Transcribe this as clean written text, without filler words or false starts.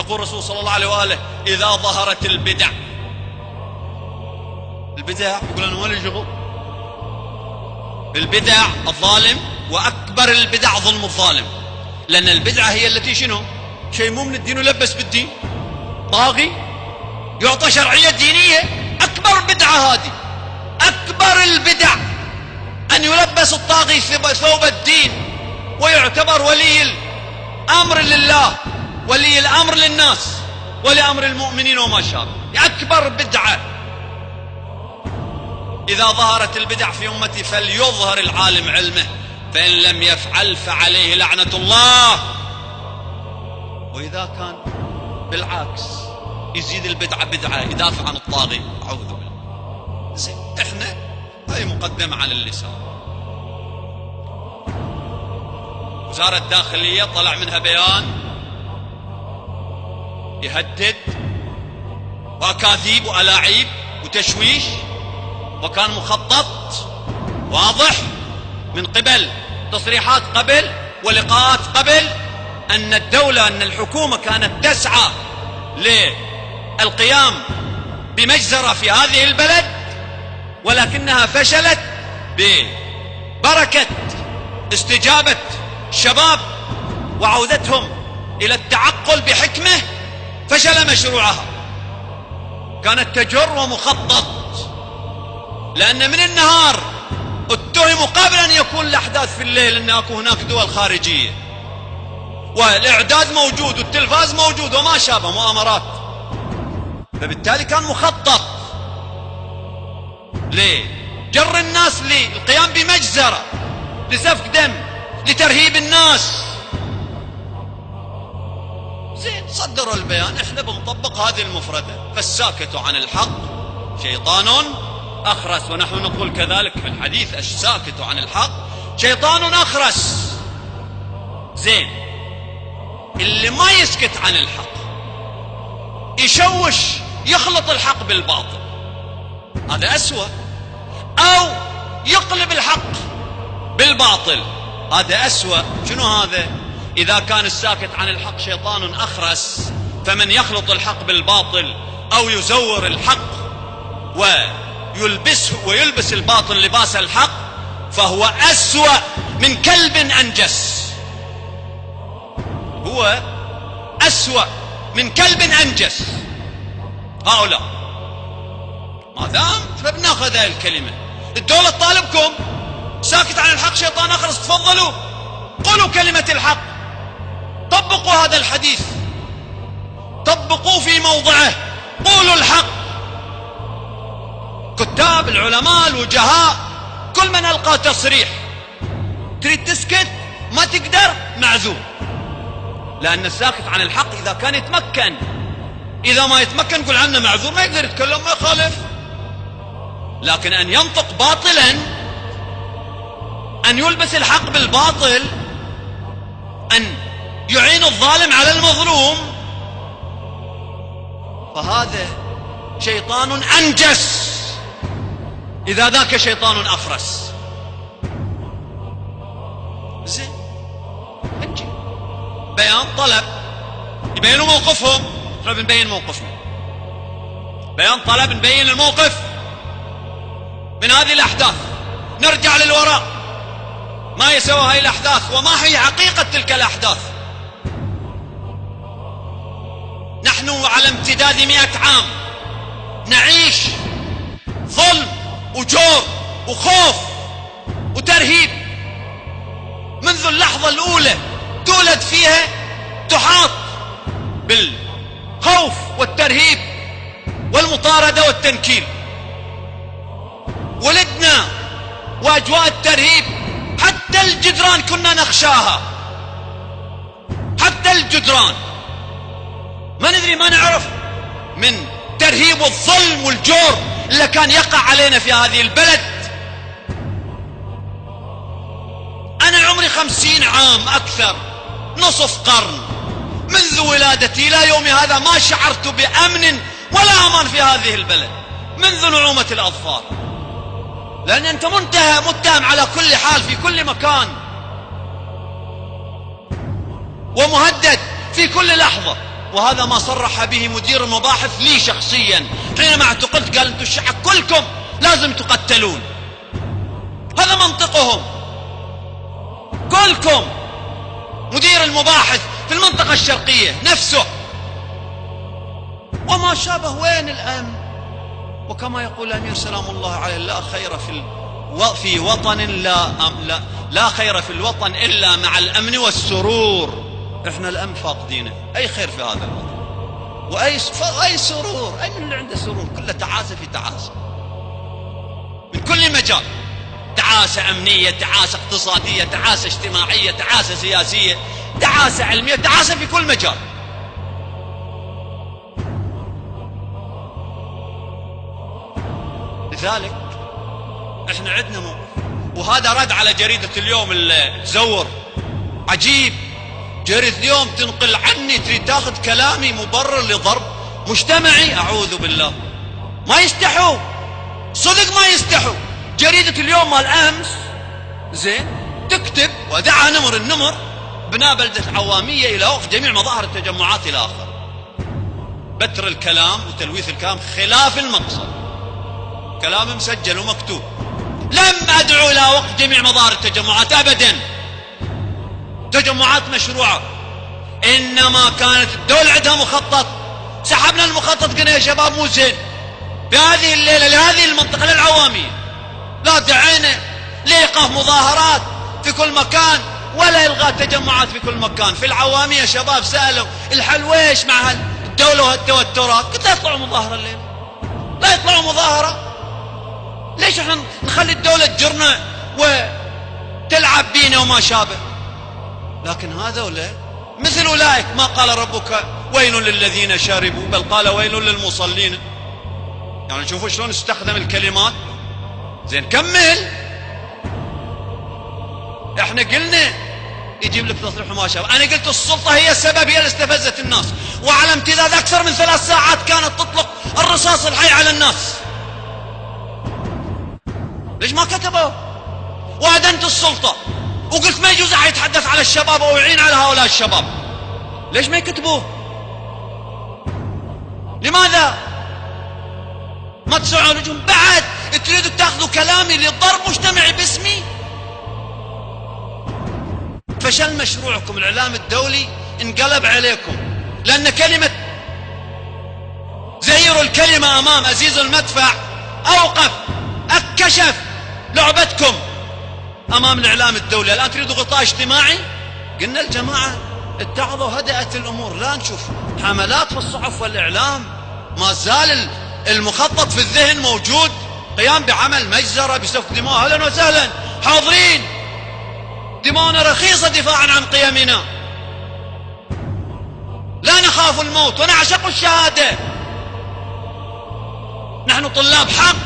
يقول الرسول صلى الله عليه وآله إذا ظهرت البدع يقول أنا مالي شغل بالبدع الظالم، وأكبر البدع ظلم الظالم، لأن البدعة هي التي شنو؟ شيء مو من الدين يلبس بالدين، طاغي يعطى شرعية دينية. أكبر بدعة هذه، أكبر البدع أن يلبس الطاغي ثوب الدين ويعتبر ولي الأمر لله، ولي الأمر للناس، ولي أمر المؤمنين وما شابه. أكبر بدعة. إذا ظهرت البدع في أمتي فليظهر العالم علمه، فإن لم يفعل فعليه لعنة الله. وإذا كان بالعكس يزيد البدعة بدعة، يدافع عن الطاغي، أعوذ بالله. زين، إحنا هاي مقدمة على اللسان. وزارة الداخلية طلع منها بيان يهدد وأكاذيب وألاعيب وتشويش، وكان مخطط واضح من قبل تصريحات قبل ولقاءات قبل أن الدولة، أن الحكومة كانت تسعى للقيام بمجزرة في هذه البلد، ولكنها فشلت ببركة استجابة الشباب وعودتهم إلى التعقل بحكمة. فشل مشروعها، كانت تجر ومخطط، لأن من النهار اتهموا قبل أن يكون الأحداث في الليل أن أكو هناك دول خارجية، والإعداد موجود والتلفاز موجود وما شابه، مؤامرات. فبالتالي كان مخطط لجر الناس للقيام بمجزرة، لسفك دم، لترهيب الناس. زين، صدروا البيان، احنا بنطبق هذه المفردة. فالساكت عن الحق شيطان أخرس، ونحن نقول كذلك في الحديث: الساكت عن الحق شيطان أخرس. زين، اللي ما يسكت عن الحق يشوش، يخلط الحق بالباطل، هذا أسوأ. أو يقلب الحق بالباطل، هذا أسوأ. شنو هذا؟ إذا كان الساكت عن الحق شيطان أخرس، فمن يخلط الحق بالباطل أو يزور الحق ويلبس الباطل لباس الحق فهو أسوأ من كلب أنجس. هو أسوأ من كلب أنجس. هؤلاء ما دام فبناخذ هذه الكلمة. الدولة تطالبكم ساكت عن الحق شيطان أخرس، تفضلوا قولوا كلمة الحق، طبقوا هذا الحديث، طبقوه في موضعه، قولوا الحق. كتاب، العلماء، الوجهاء، كل من ألقى تصريح. تريد تسكت ما تقدر، معذور، لأن الساكت عن الحق إذا كان يتمكن، إذا ما يتمكن قل عنه معذور، ما يقدر يتكلم، ما يخالف. لكن أن ينطق باطلا، أن يلبس الحق بالباطل، أن يعين الظالم على المظلوم، فهذا شيطان أنجس، إذا ذاك شيطان أخرس. زين، نجي بيان طلب يبينوا موقفهم، احنا بنبين موقفنا. بيان طلب نبين الموقف من هذه الأحداث، نرجع للوراء، ما يسوى هاي الأحداث وما هي حقيقة تلك الأحداث. نحن على امتداد 100 عام نعيش ظلم وجور وخوف وترهيب. منذ اللحظة الأولى تولد فيها تحاط بالخوف والترهيب والمطاردة والتنكيل. ولدنا وأجواء الترهيب، حتى الجدران كنا نخشاها، حتى الجدران ما ندري، ما نعرف من ترهيب والظلم والجور اللي كان يقع علينا في هذه البلد. أنا عمري 50 عام، أكثر، نصف قرن، منذ ولادتي إلى يومي هذا ما شعرت بأمن ولا أمان في هذه البلد منذ نعومة الأظفار. لأن أنت متهم على كل حال في كل مكان، ومهدد في كل لحظة، وهذا ما صرح به مدير المباحث لي شخصيا حينما اعتقلت، قال انتم الشعب كلكم لازم تقتلون. هذا منطقهم، كلكم. مدير المباحث في المنطقة الشرقية نفسه وما شابه. وين الأمن؟ وكما يقول الأمير سلام الله عليه: لا خير في وطن لا خير في الوطن إلا مع الأمن والسرور. احنا الأمن فاقدينه، أي خير في هذا الوطن وأي سرور؟ أي من اللي عنده سرور؟ كله تعاسة في تعاسة من كل مجال، تعاسة أمنية، تعاسة اقتصادية، تعاسة اجتماعية، تعاسة سياسية، تعاسة علمية، تعاسة في كل مجال. لذلك احنا عندنا موقف. وهذا رد على جريدة اليوم اللي تزور عجيب. جريدة اليوم تنقل عني، تريد تاخذ كلامي مبرر لضرب مجتمعي. أعوذ بالله، ما يستحوا، صدق ما يستحوا. جريدة اليوم مال أمس زين تكتب: ودعا نمر النمر بناء بلدة عوامية إلى وقف جميع مظاهر التجمعات إلى آخر. بتر الكلام وتلويث الكلام خلاف المقصد، كلام مسجل ومكتوب. لم أدعو إلى وقف جميع مظاهر التجمعات أبدا، تجمعات مشروعة، إنما كانت الدولة عندها مخطط. سحبنا المخطط، قلنا يا شباب مو زين بهذه الليلة لهذه المنطقة للعوامية، لا دعينا لإيقاف مظاهرات في كل مكان ولا إلغاء تجمعات في كل مكان. في العوامية شباب سألوا الحل ويش مع الدولة وهالتوترات؟ قلت لا يطلعوا مظاهرة الليلة، لا يطلعوا مظاهرة. ليش احنا نخلي الدولة تجرنا وتلعب بينا وما شابه؟ لكن هذولا مثل أولئك ما قال ربك ويل للذين شربوا، بل قال ويل للمصلين. يعني شوفوا شلون استخدم الكلمات. زين كمل. احنا قلنا يجيب لك تصريح وما شابه. انا قلت السلطة هي السبب، هي اللي استفزت الناس، وعلى امتداد اكثر من 3 ساعات كانت تطلق الرصاص الحي على الناس. ليش ما كتبوا؟ وأدنت السلطة وقلت ما يجوز أحد يتحدث على الشباب أو يعين على هؤلاء الشباب. ليش ما يكتبوه؟ لماذا ما تسعون لجم؟ بعد تريدوا تاخذوا كلامي للضرب مجتمعي باسمي؟ فشل مشروعكم. الإعلام الدولي انقلب عليكم، لأن كلمة زيروا الكلمة أمام أزيز المدفع أوقف، أكشف لعبتكم أمام الإعلام الدولي. الآن تريدوا غطاء اجتماعي. قلنا الجماعة اتعظوا، هدأت الأمور، لا نشوف حملات في الصحف والإعلام. ما زال المخطط في الذهن موجود، قيام بعمل مجزرة بسفك دماء. أهلا وسهلا، حاضرين، دماؤنا رخيصة دفاعا عن قيمنا، لا نخاف الموت ونعشق الشهادة. نحن طلاب حق